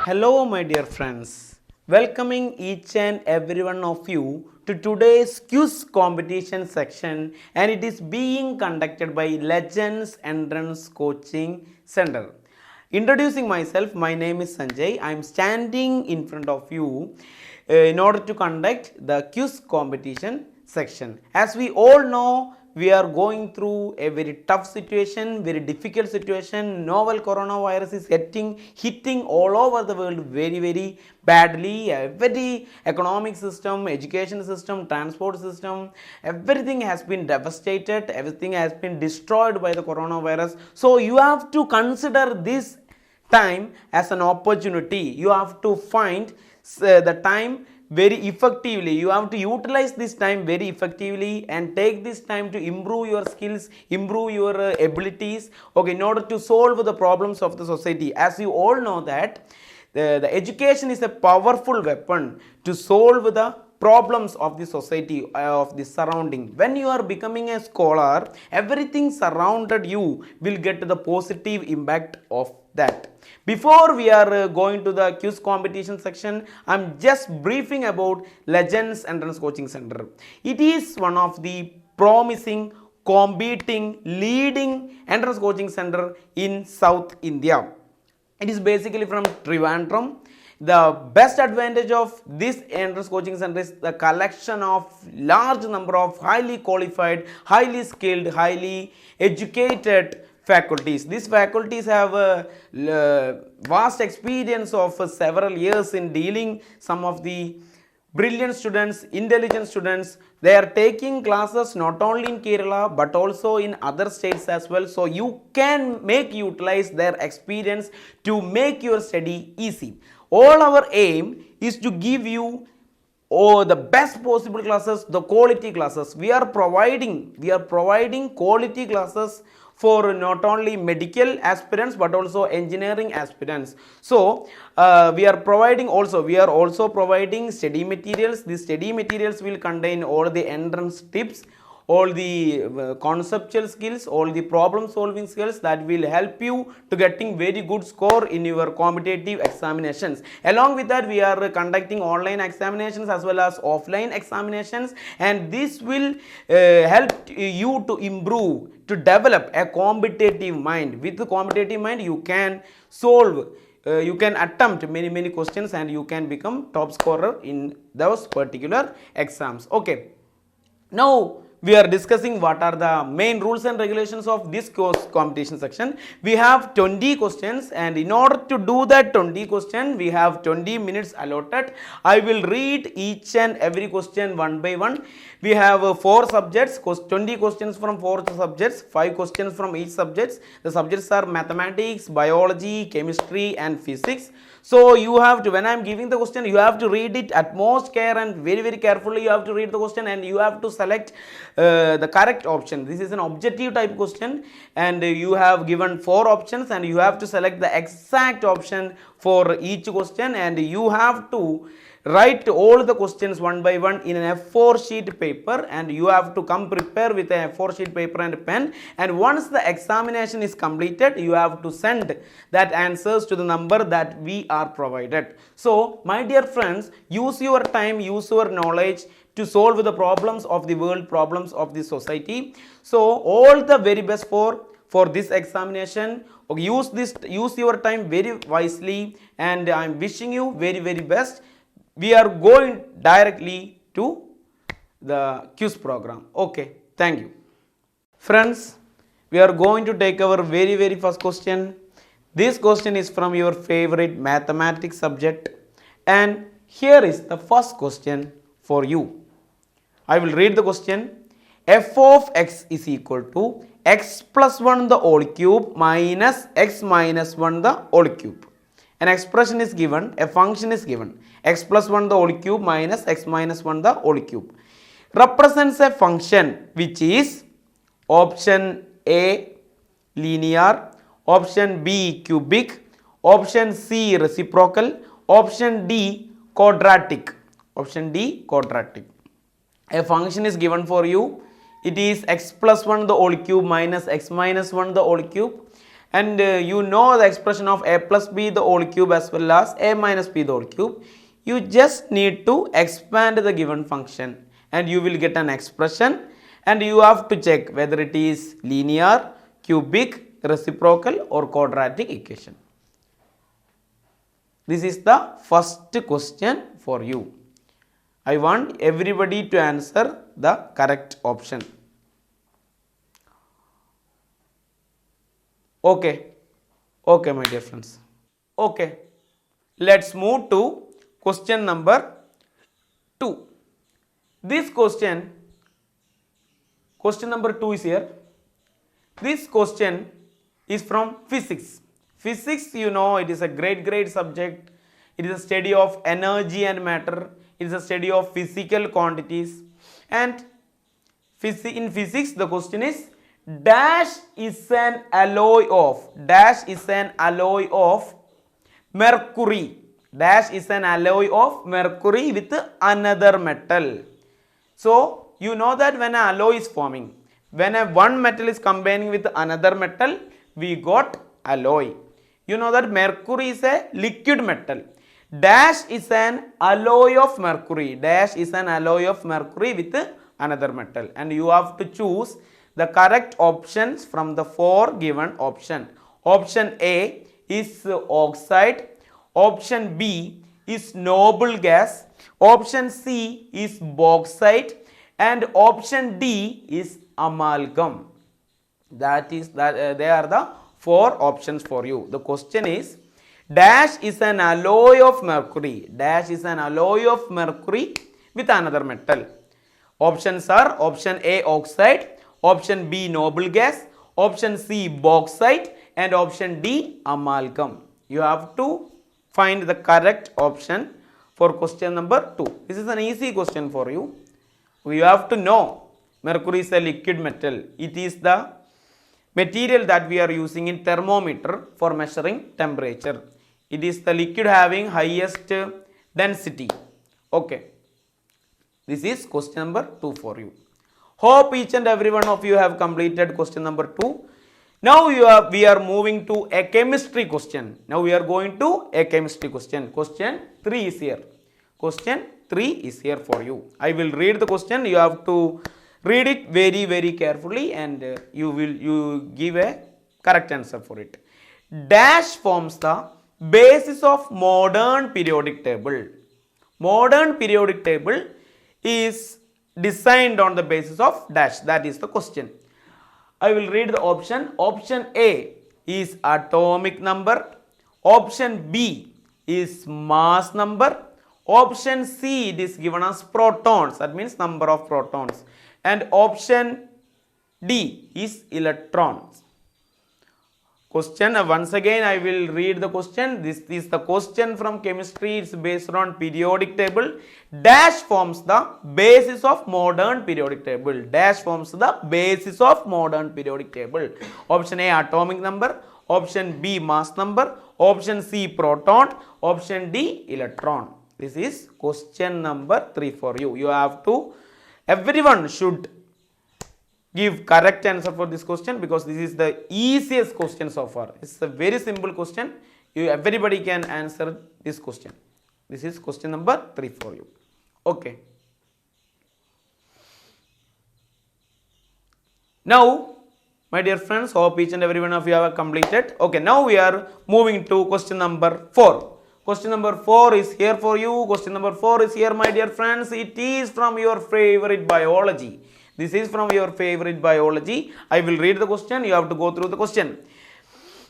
Hello, my dear friends. Welcoming each and every one of you to today's quiz competition section, and it is being conducted by Legends Entrance Coaching Center. Introducing myself, my name is Sanjay. I am standing in front of you in order to conduct the quiz competition section. As we all know, we are going through a very tough situation, very difficult situation. Novel coronavirus is hitting all over the world very badly. Every economic system, education system, transport system, everything has been devastated, everything has been destroyed by the coronavirus. So you have to consider this time as an opportunity. You have to find the time very effectively. You have to utilize this time very effectively and take this time to improve your skills, improve your abilities, okay, in order to solve the problems of the society. As you all know that the education is a powerful weapon to solve the problems of the society, of the surrounding. When you are becoming a scholar, everything surrounded you will get the positive impact of that. Before we are going to the quiz competition section, I'm just briefing about Legends Entrance Coaching Center. It is one of the promising, competing, leading entrance coaching center in South India. It is basically from Trivandrum. The best advantage of this entrance coaching center is the collection of large number of highly qualified, highly skilled, highly educated faculties. These faculties have a vast experience of several years in dealing some of the brilliant students, intelligent students. They are taking classes not only in Kerala but also in other states as well. So you can utilize their experience to make your study easy. All our aim is to give you the best possible classes, the quality classes. We are providing quality classes for not only medical aspirants but also engineering aspirants. So we are also providing study materials. These study materials will contain all the entrance tips, all the conceptual skills, all the problem solving skills that will help you to getting very good score in your competitive examinations. Along with that, we are conducting online examinations as well as offline examinations, and this will help you to improve, to develop a competitive mind. With the competitive mind, you can solve, you can attempt many questions and you can become top scorer in those particular exams. Okay, now we are discussing what are the main rules and regulations of this course competition section. We have 20 questions, and in order to do that 20 question, we have 20 minutes allotted. I will read each and every question one by one. We have 4 subjects, 20 questions from 4 subjects, 5 questions from each subject. The subjects are mathematics, biology, chemistry and physics. So you have to, when I am giving the question, you have to read it at most care and very carefully. You have to read the question and you have to select the correct option. This is an objective type question, and you have given 4 options and you have to select the exact option for each question, and you have to write all the questions one by one in an A4 sheet paper, and you have to come prepare with a A4 sheet paper and pen. And once the examination is completed, you have to send that answers to the number that we are provided. So my dear friends, use your time, use your knowledge to solve the problems of the world, problems of the society. So all the very best for this examination. Use your time very wisely, and I am wishing you very best. We are going directly to the quiz program. Okay, thank you. Friends, we are going to take our very first question. This question is from your favorite mathematics subject, and here is the first question for you. I will read the question. F of x is equal to x plus 1 the whole cube minus x minus 1 the whole cube. An expression is given, a function is given, x plus 1 the whole cube minus x minus 1 the whole cube. Represents a function which is option A linear, option B cubic, option C reciprocal, option D quadratic. Option D quadratic. A function is given for you. It is x plus 1 the whole cube minus x minus 1 the whole cube, and you know the expression of a plus b the whole cube as well as a minus b the whole cube, you just need to expand the given function and you will get an expression, and you have to check whether it is linear, cubic, reciprocal or quadratic equation. This is the first question for you. I want everybody to answer the correct option. Okay, okay my dear friends. Okay, let's move to question number 2. This question number 2 is here. This question is from physics. Physics, you know, it is a great subject. It is a study of energy and matter. It is a study of physical quantities. And in physics, the question is, dash is an alloy of mercury. Dash is an alloy of mercury with another metal. So, you know that when an alloy is forming, when one metal is combining with another metal, we got alloy. You know that mercury is a liquid metal. Dash is an alloy of mercury. Dash is an alloy of mercury with another metal. And you have to choose the correct options from the 4 given option. Option A is oxide. Option B is noble gas. Option C is bauxite. And option D is amalgam. They are the 4 options for you. The question is, dash is an alloy of mercury. Dash is an alloy of mercury with another metal. Options are option A oxide, option B noble gas, option C bauxite, and option D amalgam. You have to find the correct option for question number 2. This is an easy question for you. You have to know mercury is a liquid metal. It is the material that we are using in thermometer for measuring temperature. It is the liquid having highest density. Okay. This is question number 2 for you. Hope each and every one of you have completed question number 2. Now we are moving to a chemistry question. Now we are going to a chemistry question. Question 3 is here. Question 3 is here for you. I will read the question. You have to read it very carefully and you give a correct answer for it. Dash forms the basis of modern periodic table. Modern periodic table is designed on the basis of dash. That is the question. I will read the option. Option A is atomic number. Option B is mass number. Option C, it is given as protons. That means number of protons. And option D is electrons. Question, once again I will read the question. This is the question from chemistry. It's based on periodic table. Dash forms the basis of modern periodic table. Dash forms the basis of modern periodic table. Option A atomic number. Option B mass number. Option C proton. Option D electron. This is question number 3 for you. You have to, everyone should give correct answer for this question because this is the easiest question so far. It's a very simple question. Everybody can answer this question. This is question number 3 for you. Okay. Now, my dear friends, hope each and every one of you have completed. Okay, now we are moving to question number 4. Question number 4 is here for you. Question number 4 is here, my dear friends. It is from your favorite biology. This is from your favorite biology. I will read the question. You have to go through the question.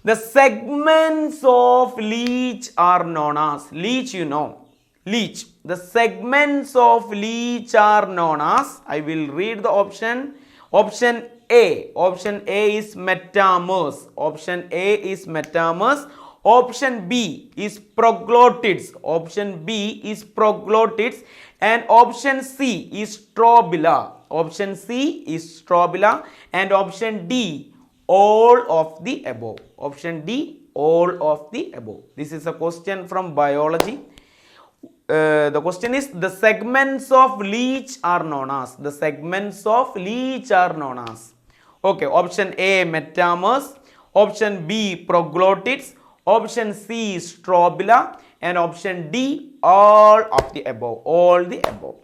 The segments of leech are known as, leech you know, leech. The segments of leech are known as, I will read the option. Option A. Option A is metamers. Option A is metamers. Option B is proglottids. Option B is proglottids. And option C is strobila. Option C is strobila. And option D, all of the above. Option D, all of the above. This is a question from biology. The question is, the segments of leech are known as. The segments of leech are known as. Okay, option A metamers. option B, proglottids, option C, strobila, and option D, all of the above, all the above.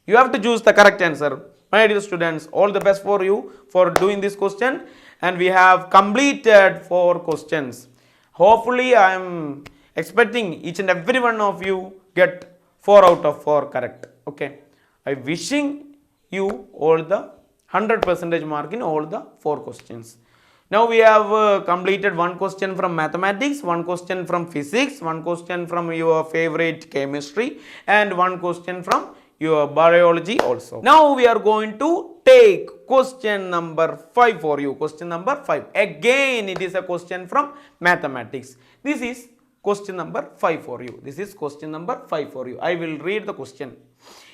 You have to choose the correct answer. My dear students, all the best for you for doing this question, and we have completed 4 questions. Hopefully, I am expecting each and every one of you get 4 out of 4 correct. Okay, I wishing you all the 100% mark in all the 4 questions. Now we have completed 1 question from mathematics, 1 question from physics, 1 question from your favorite chemistry, and 1 question from your biology also. Now we are going to take question number 5 for you. Question number 5. Again it is a question from mathematics. This is question number 5 for you. This is question number 5 for you. I will read the question.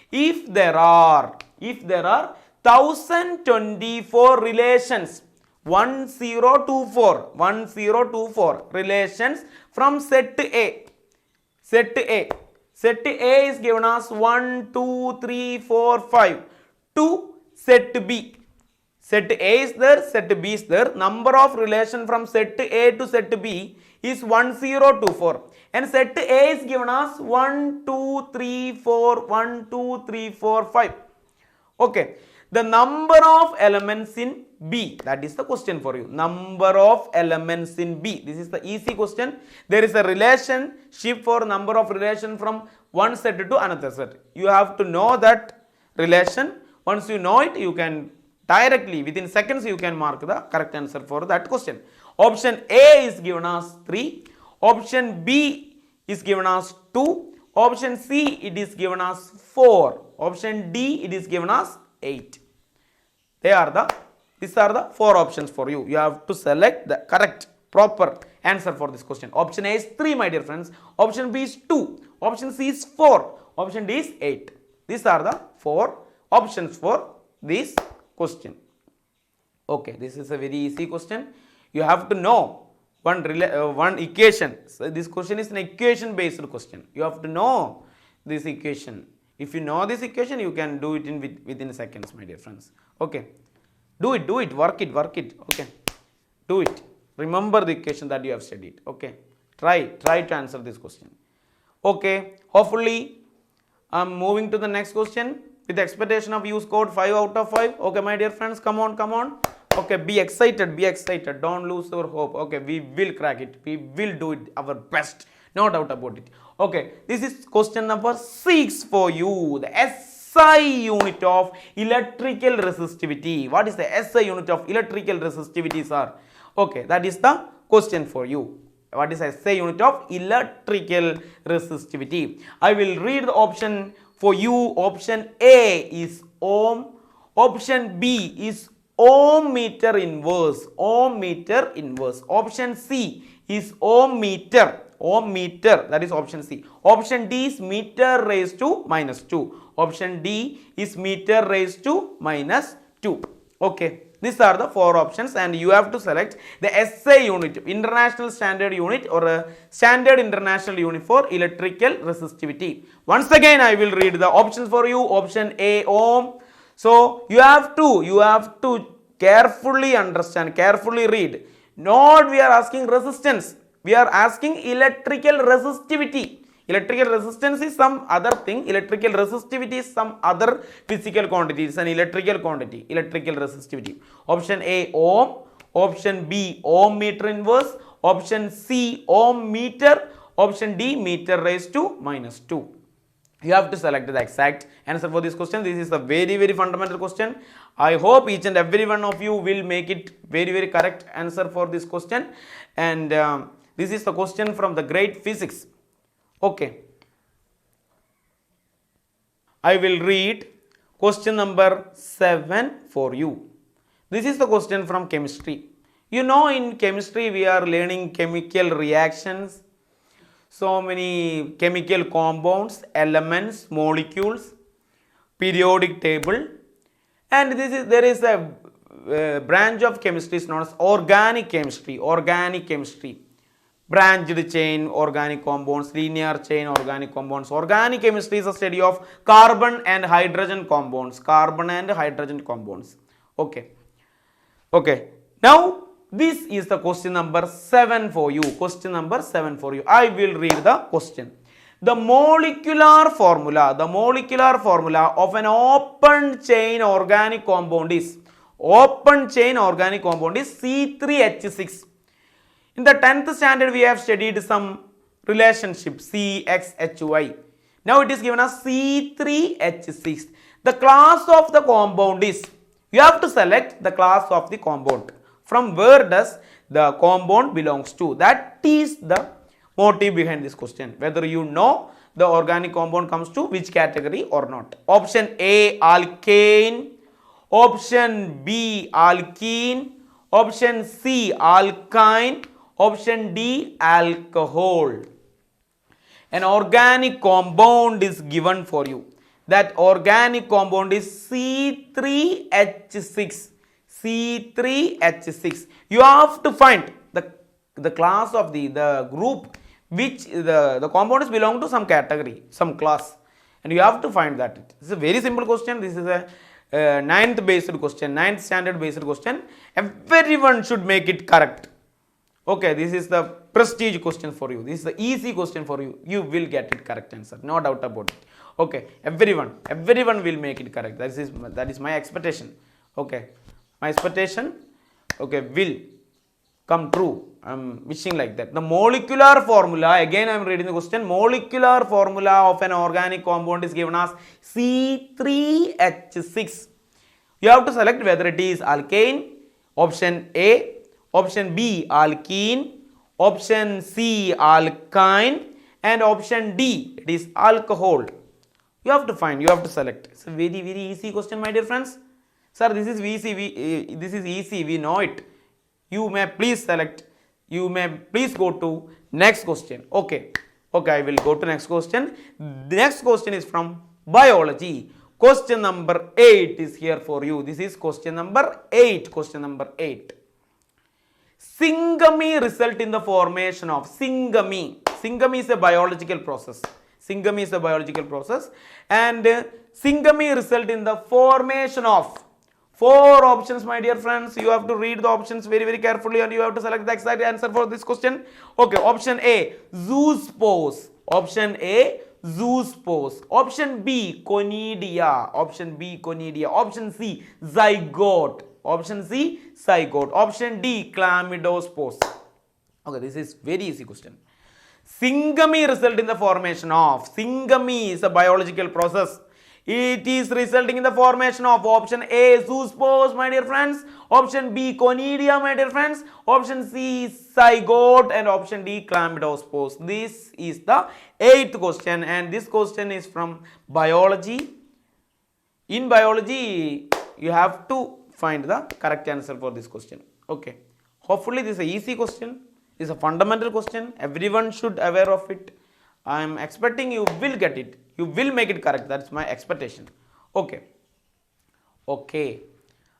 If there are 1024 relations, 1024 relations from set A. Set A is given as 1, 2, 3, 4, 5 to set B. Set A is there, set B is there. Number of relation from set A to set B is 1024. And set A is given as 1, 2, 3, 4, 1, 2, 3, 4, 5. Okay. The number of elements in B, that is the question for you. Number of elements in B. This is the easy question. There is a relationship for number of relation from one set to another set. You have to know that relation. Once you know it, you can directly, within seconds, you can mark the correct answer for that question. Option A is given as 3. Option B is given as 2. Option C, it is given as 4. Option D, it is given as 8. These are the 4 options for you. You have to select the correct, proper answer for this question. Option A is 3, my dear friends. Option B is 2. Option C is 4. Option D is 8. These are the 4 options for this question. Okay, this is a very easy question. You have to know one equation. So this question is an equation based question. You have to know this equation. If you know this equation, you can do it within seconds, my dear friends. Okay, do it, work it. Okay, do it. Remember the equation that you have studied. Okay, try to answer this question. Okay, hopefully I'm moving to the next question with the expectation of you scored 5 out of 5. Okay, my dear friends, come on. Okay, be excited. Don't lose your hope. Okay, we will crack it. We will do it our best. No doubt about it. Okay, this is question number 6 for you. The SI unit of electrical resistivity. What is the SI unit of electrical resistivity, sir? Okay, that is the question for you. What is SI unit of electrical resistivity? I will read the option for you. Option A is ohm. Option B is ohm meter inverse. Option C is ohm meter, that is option C. Option D is meter raised to minus 2. Option D is meter raised to minus 2. Okay, these are the 4 options, and you have to select the SI unit, international standard unit, or a standard international unit for electrical resistivity. Once again, I will read the options for you. Option A, ohm. So you have to carefully understand, carefully read. Not we are asking resistance, we are asking electrical resistivity. Electrical resistance is some other thing, electrical resistivity is some other physical quantity. It's an electrical quantity, electrical resistivity. Option A, ohm. Option B, ohm meter inverse. Option C, ohm meter. Option D, meter raised to minus 2. You have to select the exact answer for this question. This is a very fundamental question. I hope each and every one of you will make it very correct answer for this question. And this is the question from the great physics. Okay, I will read question number 7 for you. This is the question from chemistry. You know, in chemistry we are learning chemical reactions, so many chemical compounds, elements, molecules, periodic table, and there is a branch of chemistry is known as organic chemistry. Branched chain organic compounds, linear chain organic compounds. Organic chemistry is a study of carbon and hydrogen compounds. Okay. Now This is the question number 7 for you. Question number 7 for you. I will read the question. The molecular formula of an open chain organic compound is C3H6. In the 10th standard we have studied some relationship CXHY. Now it is given as C3H6. The class of the compound is, you have to select the class of the compound. From where does the compound belongs to? That is the motive behind this question. Whether you know the organic compound comes to which category or not. Option A, alkane. Option B, alkene. Option C, alkyne. Option D, alcohol. An organic compound is given for you. That organic compound is C3H6. C3H6. You have to find the class of the group which the compounds belong to some category, some class. And you have to find that. This is a very simple question. This is a 9th based question, 9th standard based question. Everyone should make it correct. Okay, this is the prestige question for you. This is the easy question for you. You will get it correct answer. No doubt about it. Okay, everyone will make it correct. That is my expectation. Okay, my expectation, okay, will come true. I am wishing like that. The molecular formula, again I am reading the question. Molecular formula of an organic compound is given as C3H6. You have to select whether it is alkane, option A, option B alkene, option C alkyne, and option D it is alcohol. You have to find, you have to select. It's a very easy question, my dear friends. Sir, this is easy, we know it. You may please select, you may please go to next question. Okay, I will go to next question. The next question is from biology. Question number 8 is here for you. This is question number 8. Syngamy result in the formation of syngamy. Syngamy is a biological process. And syngamy result in the formation of 4 options, my dear friends. You have to read the options very carefully and you have to select the exact answer for this question. Okay, option A, zoospores. Option A, zoospores. Option B, conidia. Option C, zygote. Option D, chlamydospores. Okay, this is very easy question. Syngamy result in the formation of. Syngamy is a biological process. It is resulting in the formation of option A, zoospores, my dear friends. Option B, conidia, my dear friends. Option C, zygote, and option D, chlamydospores. This is the 8th question, and this question is from biology. In biology, you have to find the correct answer for this question. Okay. Hopefully, this is an easy question. This is a fundamental question. Everyone should aware of it. I am expecting you will get it. You will make it correct. That's my expectation. Okay.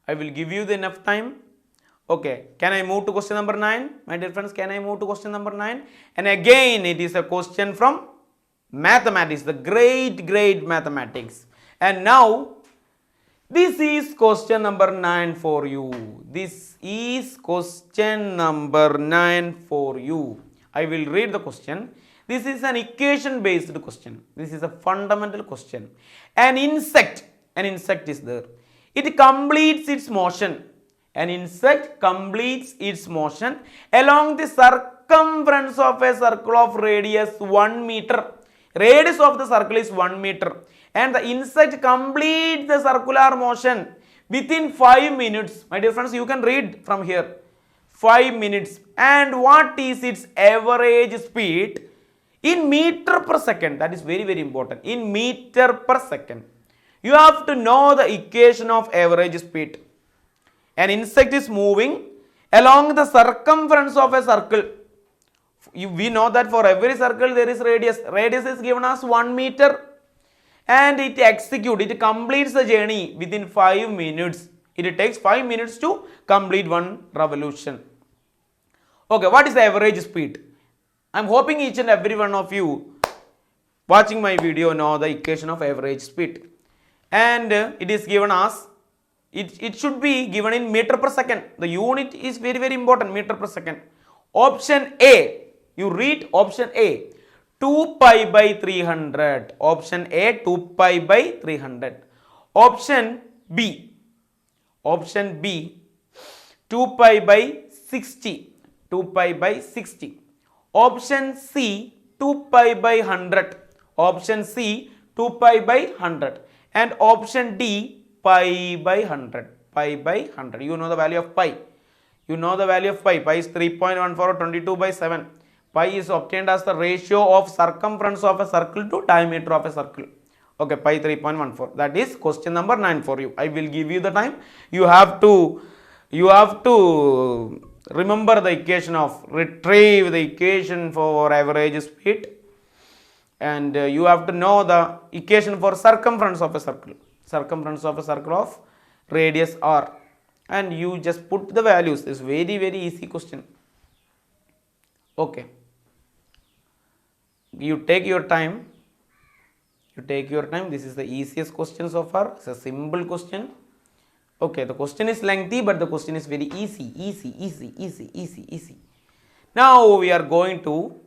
I will give you the enough time. Okay. Can I move to question number 9? My dear friends, can I move to question number 9? And again, it is a question from mathematics, the great mathematics. And now, this is question number 9 for you. I will read the question. This is an equation based question. This is a fundamental question. An insect is there. It completes its motion. An insect completes its motion along the circumference of a circle of radius 1 meter. Radius of the circle is 1 meter. And the insect completes the circular motion within 5 minutes. My dear friends, you can read from here. 5 minutes. And what is its average speed? In meter per second. That is very important. In meter per second. You have to know the equation of average speed. An insect is moving along the circumference of a circle. We know that for every circle there is radius. Radius is given as 1 meter. And it completes the journey within 5 minutes. It takes 5 minutes to complete one revolution. Okay, what is the average speed? I am hoping each and every one of you watching my video know the equation of average speed. And it is given as it should be given in meter per second. The unit is very very important, meter per second. Option A, you read option A, 2 pi by 300. Option A, 2 pi by 300. Option B, option B, 2 pi by 60. 2 pi by 60. Option C, 2 pi by 100. Option C, 2 pi by 100. And option D, pi by 100. Pi by 100. You know the value of pi. You know the value of pi. Pi is 3.14, 22 by 7. Pi is obtained as the ratio of circumference of a circle to diameter of a circle. Okay, pi 3.14. That is question number 9 for you. I will give you the time. You have to remember the equation of, retrieve the equation for average speed, and you have to know the equation for circumference of a circle. Circumference of a circle of radius r, and you just put the values. It's very very easy question. Okay, you take your time. This is the easiest question so far. It's a simple question. Okay, the question is lengthy, but the question is very easy. Now we are going to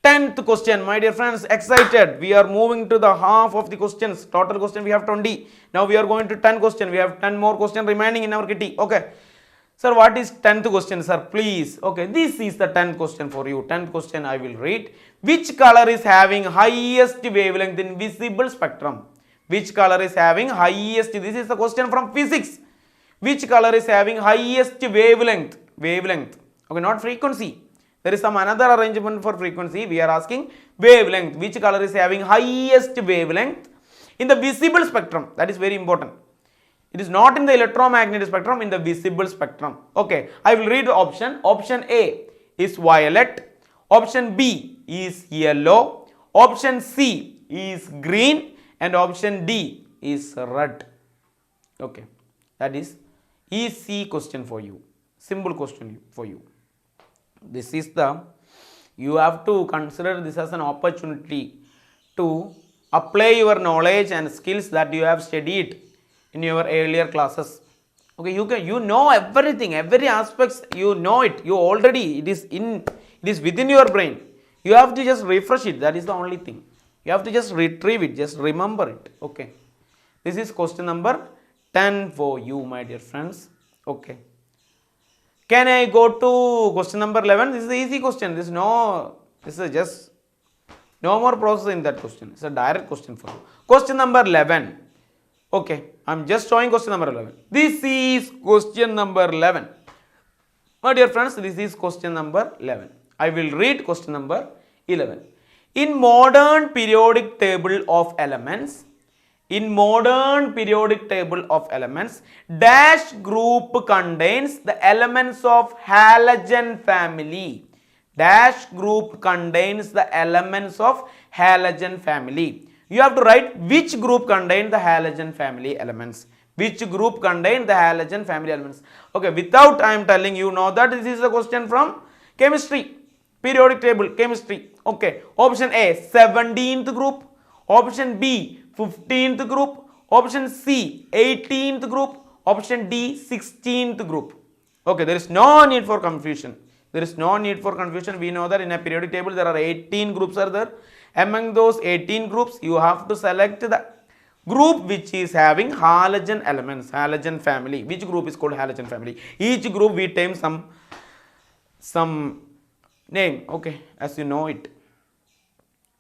10th question, my dear friends. Excited? We are moving to the half of the questions. Total question we have 20. Now we are going to 10 question. We have 10 more question remaining in our kitty. Okay, sir, what is 10th question, sir? Please. Okay, this is the 10th question for you. 10th question I will read. Which color is having highest wavelength in visible spectrum? Which color is having highest? This is the question from physics. Which color is having highest wavelength? Okay, not frequency. There is some another arrangement for frequency. We are asking wavelength. Which color is having highest wavelength in the visible spectrum? That is very important. It is not in the electromagnetic spectrum, in the visible spectrum. Okay, I will read the option. Option A is violet. Option B is yellow. Option C is green. And option D is red. Okay, that is easy question for you. Simple question for you. This is the, you have to consider this as an opportunity to apply your knowledge and skills that you have studied in your earlier classes. Okay, you know everything, every aspects, you know it. You already, it is within your brain. You have to just refresh it. That is the only thing. You have to just retrieve it, just remember it. Okay, this is question number 10 for you, my dear friends. Okay, can I go to question number 11? This is the easy question. This is just no more process in that question. It's a direct question for you. Question number 11. Okay, I'm just showing question number 11. This is question number 11. My dear friends, this is question number 11. I will read question number 11. In modern periodic table of elements, dash group contains the elements of halogen family. Dash group contains the elements of halogen family. You have to write which group contains the halogen family elements. Which group contains the halogen family elements? Okay, without I am telling you know that this is a question from chemistry, periodic table, chemistry. Okay, option A, 17th group. Option B, 15th group. Option C, 18th group. Option D, 16th group. Okay, there is no need for confusion. We know that in a periodic table there are 18 groups are there. Among those 18 groups, you have to select the group which is having halogen elements, halogen family. Which group is called halogen family? Each group we name some name. Okay, as you know it.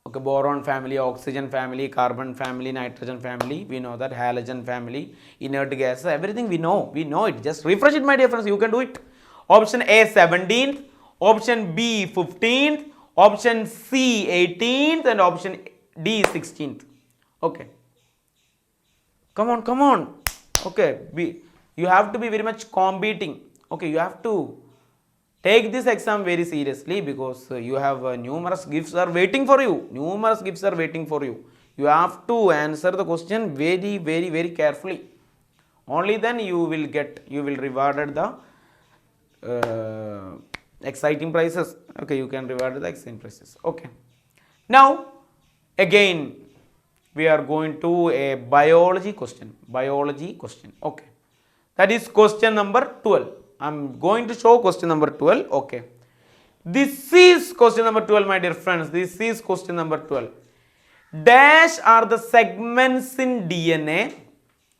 Okay, boron family, oxygen family, carbon family, nitrogen family. We know that halogen family, inert gases, everything we know it. Just refresh it, my dear friends. You can do it. Option A, 17th. Option B, 15th. Option C, 18th. And option D, 16th. Okay, come on. Okay, you have to be very much competing. Okay, you have to take this exam very seriously, because you have numerous gifts are waiting for you. You have to answer the question very very very carefully. Only then you will rewarded the exciting prizes. Okay, you can reward the exciting prizes. Okay, now again we are going to a biology question. Okay, That is question number 12. I'm going to show question number 12. Okay. This is question number 12, my dear friends. This is question number 12. Dash are the segments in DNA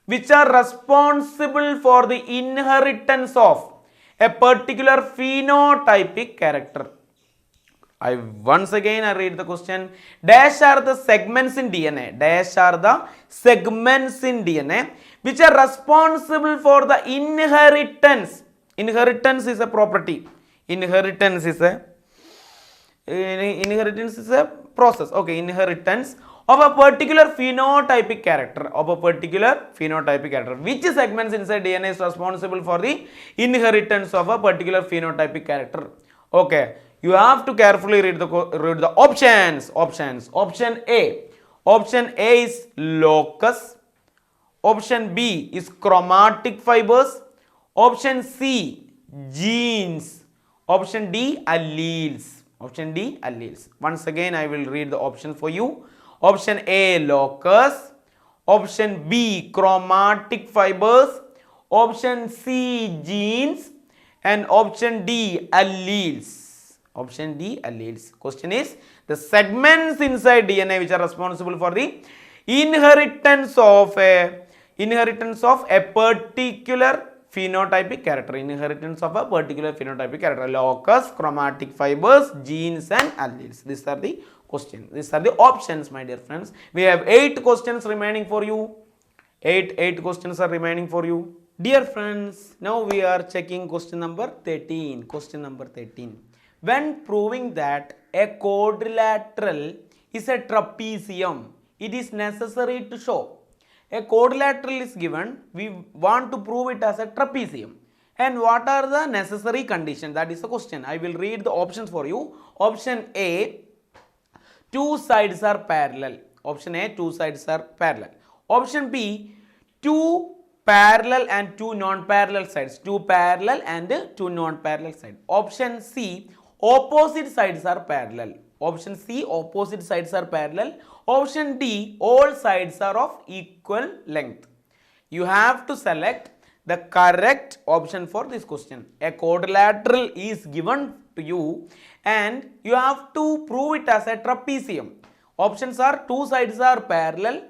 which are responsible for the inheritance of a particular phenotypic character. I read the question. Dash are the segments in DNA. Dash are the segments in DNA which are responsible for the inheritance. Inheritance is a property. Inheritance is a process. Okay, inheritance of a particular phenotypic character. Which segments inside DNA is responsible for the inheritance of a particular phenotypic character? Okay, you have to carefully read the options. Option A. Option A is locus. Option B is chromatic fibers. Option C, genes. Option D, alleles. Option D, alleles. Once again, I will read the option for you. Option A, locus. Option B, chromatic fibers. Option C, genes. And option D, alleles. Option D, alleles. Question is, the segments inside DNA which are responsible for the inheritance of a particular phenotypic character. Locus, chromatic fibers, genes and alleles. These are the questions. These are the options, my dear friends. We have 8 questions remaining for you. 8 questions are remaining for you. Dear friends, now we are checking question number 13. Question number 13. When proving that a quadrilateral is a trapezium, it is necessary to show a quadrilateral is given, we want to prove it as a trapezium. And what are the necessary conditions? That is the question. I will read the options for you. Option A, 2 sides are parallel. Option A, 2 sides are parallel. Option B, 2 parallel and 2 non-parallel sides. 2 parallel and 2 non-parallel sides. Option C, opposite sides are parallel. Option C, opposite sides are parallel. Option D, all sides are of equal length. You have to select the correct option for this question. A quadrilateral is given to you and you have to prove it as a trapezium. Options are 2 sides are parallel.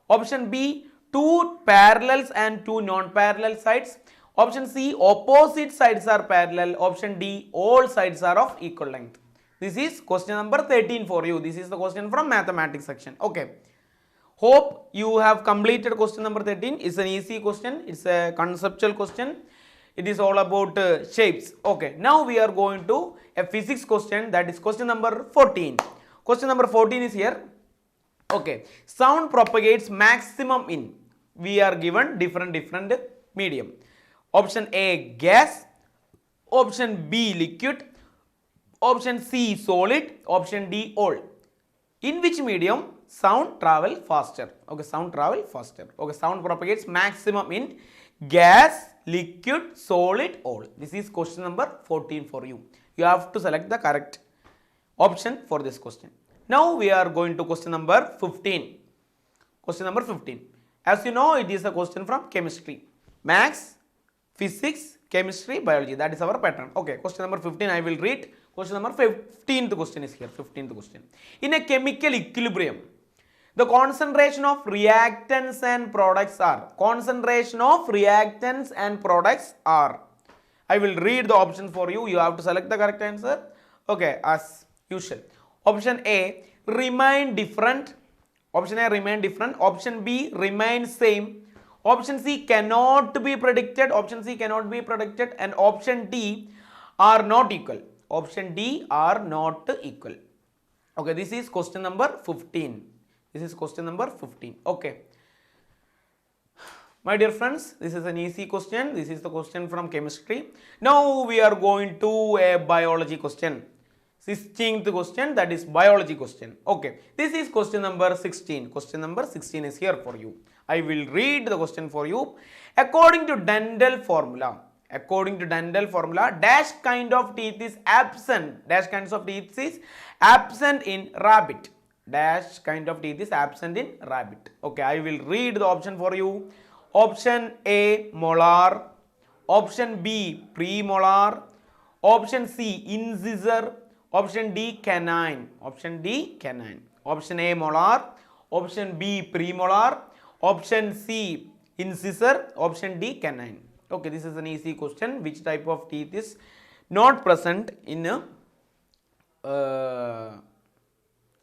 Option B, 2 parallels and 2 non-parallel sides. Option C, opposite sides are parallel. Option D, all sides are of equal length. This is question number 13 for you. This is the question from mathematics section. Okay. Hope you have completed question number 13. It's an easy question. It's a conceptual question. It is all about shapes. Okay. Now we are going to a physics question. That is question number 14. Question number 14 is here. Okay. Sound propagates maximum in. We are given different medium. Option A, gas. Option B, liquid. Option C, solid. Option D, oil. In which medium sound travel faster? Okay, sound travel faster. Okay, sound propagates maximum in gas, liquid, solid, oil. This is question number 14 for you. You have to select the correct option for this question. Now we are going to question number 15. Question number 15. As you know, it is a question from chemistry. Maths, physics, chemistry, biology. That is our pattern. Okay, question number 15 I will read. Question number 15th question is here. 15th question. In a chemical equilibrium, the concentration of reactants and products are. I will read the option for you. You have to select the correct answer. Okay, as usual. Option A, remain different. Option A, remain different. Option B, remain same. Option C, cannot be predicted. Option C, cannot be predicted. And option D, are not equal. Option D, are not equal. Okay, this is question number 15. This is question number 15. Okay. My dear friends, this is an easy question. This is the question from chemistry. Now we are going to a biology question. 16th question, that is biology question. Okay, this is question number 16. Question number 16 is here for you. I will read the question for you. According to dental formula, dash kind of teeth is absent. Dash kinds of teeth is absent in rabbit. Dash kind of teeth is absent in rabbit. Okay, I will read the option for you. Option A, molar. option B premolar, option C incisor, option D canine, option D canine, option A molar, option B premolar, option C incisor, option D canine. Okay, this is an easy question. Which type of teeth is not present in a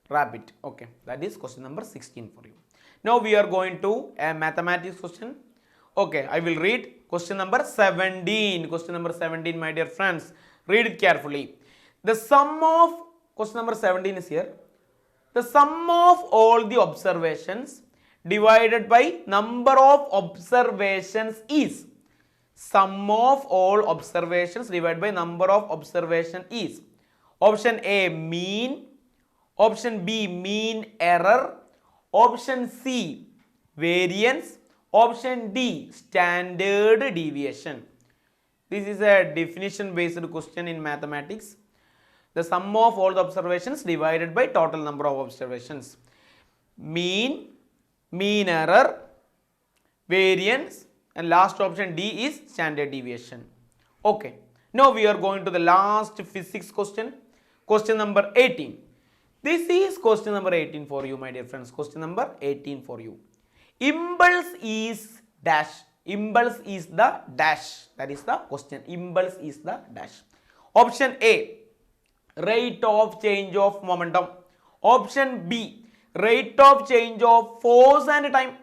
rabbit? Okay, that is question number 16 for you. Now we are going to a mathematics question. Okay, I will read question number 17. Question number 17, my dear friends, read it carefully. The sum of, question number 17 is here, the sum of all the observations divided by number of observations is, sum of all observations divided by number of observation is, option A mean, option B mean error, option C variance, option D standard deviation. This is a definition based question in mathematics. The sum of all the observations divided by total number of observations. Mean, mean error, variance, and last option D is standard deviation. Okay, now we are going to the last physics question. Question number 18. This is question number 18 for you, my dear friends. Question number 18 for you. Impulse is dash. Impulse is the dash. That is the question. Impulse is the dash. Option A, rate of change of momentum. Option B, rate of change of force and time.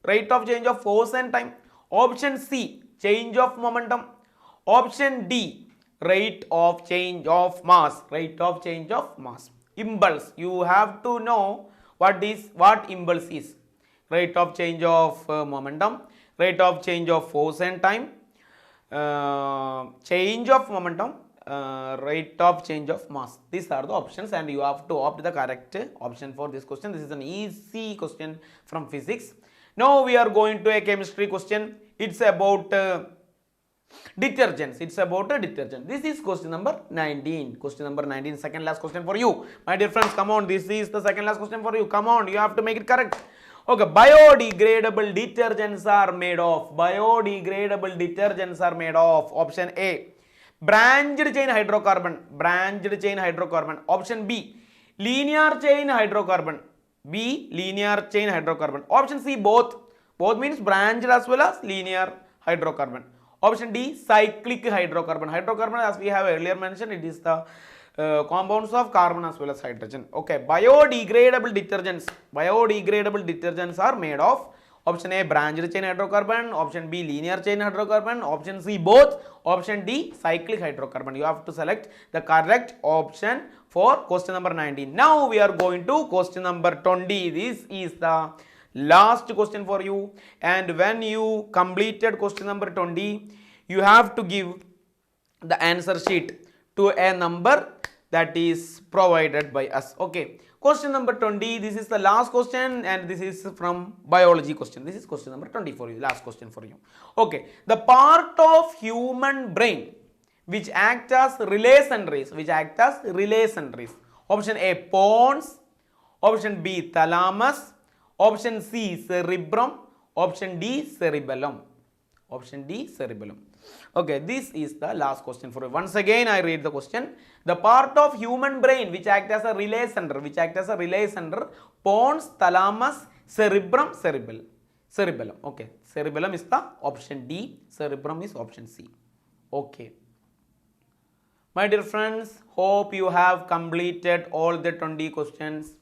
Rate of change of force and time. Option C, change of momentum. Option D, rate of change of mass. Rate of change of mass. Impulse, you have to know what impulse is. Rate of change of momentum, rate of change of force and time, change of momentum, rate of change of mass. These are the options and you have to opt the correct option for this question. This is an easy question from physics. Now we are going to a chemistry question. It's about detergents. It's about a detergent. This is question number 19. Question number 19, second last question for you. My dear friends, come on. This is the second last question for you. Come on. You have to make it correct. Okay. Biodegradable detergents are made of. Biodegradable detergents are made of. Option A, branched chain hydrocarbon. Branched chain hydrocarbon. Option B, linear chain hydrocarbon. B, linear chain hydrocarbon. Option C, both. Both means branched as well as linear hydrocarbon. Option D, cyclic hydrocarbon. Hydrocarbon, as we have earlier mentioned, it is the compounds of carbon as well as hydrogen. Okay, biodegradable detergents. Biodegradable detergents are made of. Option A, branched chain hydrocarbon. Option B, linear chain hydrocarbon. Option C, both. Option D, cyclic hydrocarbon. You have to select the correct option for question number 19. Now we are going to question number 20. This is the last question for you, and when you completed question number 20, you have to give the answer sheet to a number that is provided by us. Okay, question number 20, this is the last question and this is from biology question. This is question number 20 for you, last question for you. Okay, the part of human brain which act as relay sentries, option A, pons, option B, thalamus, option C, cerebrum, option D, cerebellum. Option D, cerebellum. Okay, this is the last question for you. Once again, I read the question. The part of human brain which act as a relay center, pons, thalamus, cerebrum, cerebellum. Okay, cerebellum is the option D, cerebrum is option C. Okay. My dear friends, hope you have completed all the 20 questions.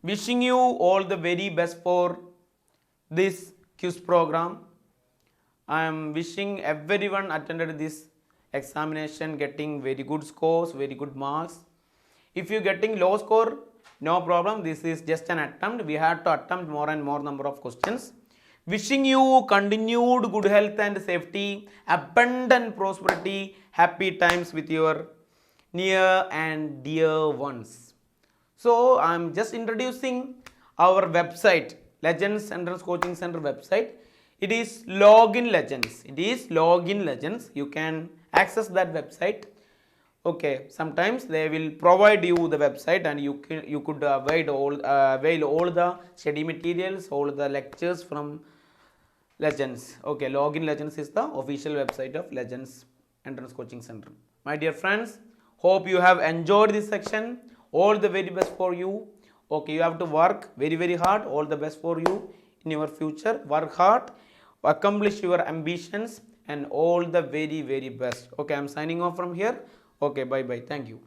Wishing you all the very best for this quiz program. I am wishing everyone attended this examination getting very good scores, very good marks. If you getting low score, no problem. This is just an attempt. We have to attempt more and more number of questions. Wishing you continued good health and safety, abundant prosperity, happy times with your near and dear ones. So I am just introducing our website, Legends Entrance Coaching Center website. It is Login Legends. You can access that website. Okay, sometimes they will provide you the website and you could avail all the study materials, all the lectures from Legends. Okay, Login Legends is the official website of Legends Entrance Coaching Center. My dear friends, hope you have enjoyed this section. All the very best for you. Okay, you have to work very, very hard. All the best for you in your future. Work hard, accomplish your ambitions, and all the very, very best. Okay, I'm signing off from here. Okay, bye bye. Thank you.